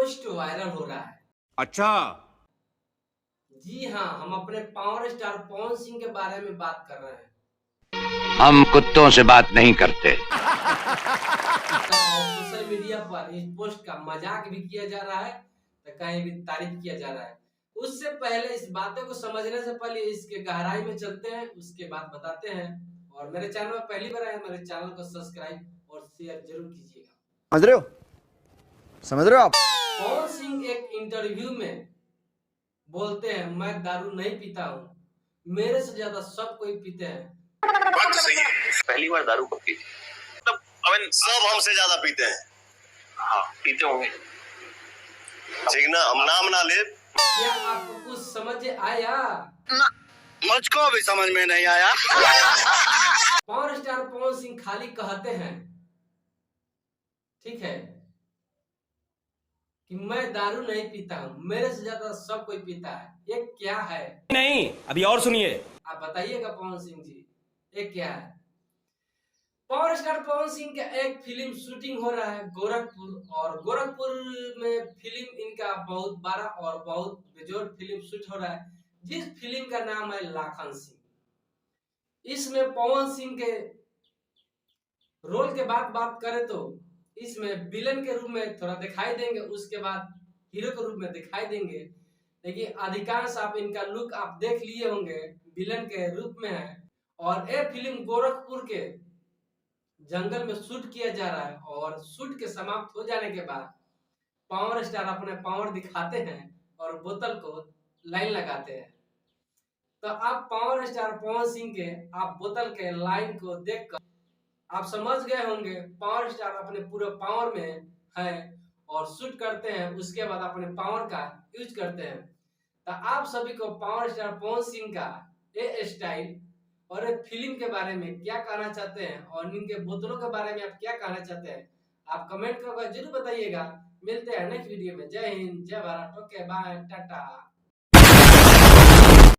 Post viral हो रहा है। अच्छा, जी हाँ, हम अपने पावर स्टार पवन सिंह के बारे में बात कर रहे हैं। हम कुत्तों से बात नहीं करते। और सोशल मीडिया पर इस पोस्ट का मजाक भी किया जा रहा है, तो कहीं भी तारीफ किया जा रहा है। उससे पहले इस बातों को समझने से पहले इसके गहराई में चलते हैं, उसके बाद बताते हैं। और मेरे चैनल में पहली बार आए, मेरे चैनल को सब्सक्राइब और शेयर जरूर कीजिएगा। समझ रहे हो? समझ रहे हो आप? पवन सिंह एक इंटरव्यू में बोलते हैं, मैं दारू नहीं पीता हूँ, मेरे से ज्यादा सब कोई पीते हैं। बात तो सही है। पहली बार दारू कब पी? मतलब सब हमसे ज्यादा पीते हैं। हाँ, पीते होंगे। ठीक ना, हम नाम ना ले। क्या आपको कुछ समझ आया? मुझको भी समझ में नहीं आया। पावर स्टार पवन सिंह खाली कहते हैं, ठीक है, कि मैं दारू नहीं पीता हूँ, मेरे से ज्यादा सब कोई पीता है। ये क्या है? नहीं, अभी और सुनिए। आप बताइएगा पवन सिंह जी, ये क्या है? पावर स्टार पवन सिंह का एक फिल्म शूटिंग हो रहा है गोरखपुर, और गोरखपुर में फिल्म इनका बहुत बड़ा और बहुत बेजोड़ फिल्म शूट हो रहा है, जिस फिल्म का नाम है लाखन सिंह। इसमें पवन सिंह के रोल के बात करें तो इसमें विलन के रूप में थोड़ा दिखाई देंगे, उसके बाद हीरो के रूप में दिखाई देंगे। लेकिन अधिकांश आप इनका लुक आप देख लिए होंगे, विलन के रूप में है। और ये फिल्म गोरखपुर के जंगल में शूट किया जा रहा है, और शूट के समाप्त हो जाने के बाद पावर स्टार अपने पावर दिखाते हैं और बोतल को लाइन लगाते हैं। तो आप पावर स्टार पवन सिंह के आप बोतल के लाइन को देखकर आप समझ गए होंगे पावर स्टार अपने पूरे पावर में है और शूट करते हैं, उसके बाद अपने पावर का यूज करते हैं। तो आप सभी को पावर स्टार पवन सिंह का ये स्टाइल और एक फिल्म के बारे में क्या कहना चाहते हैं, और इनके बोतलों के बारे में आप क्या कहना चाहते हैं, आप कमेंट करके जरूर बताइएगा। मिलते हैं नेक्स्ट वीडियो में। जय हिंद, जय भारत, ओके बाय, टाटा।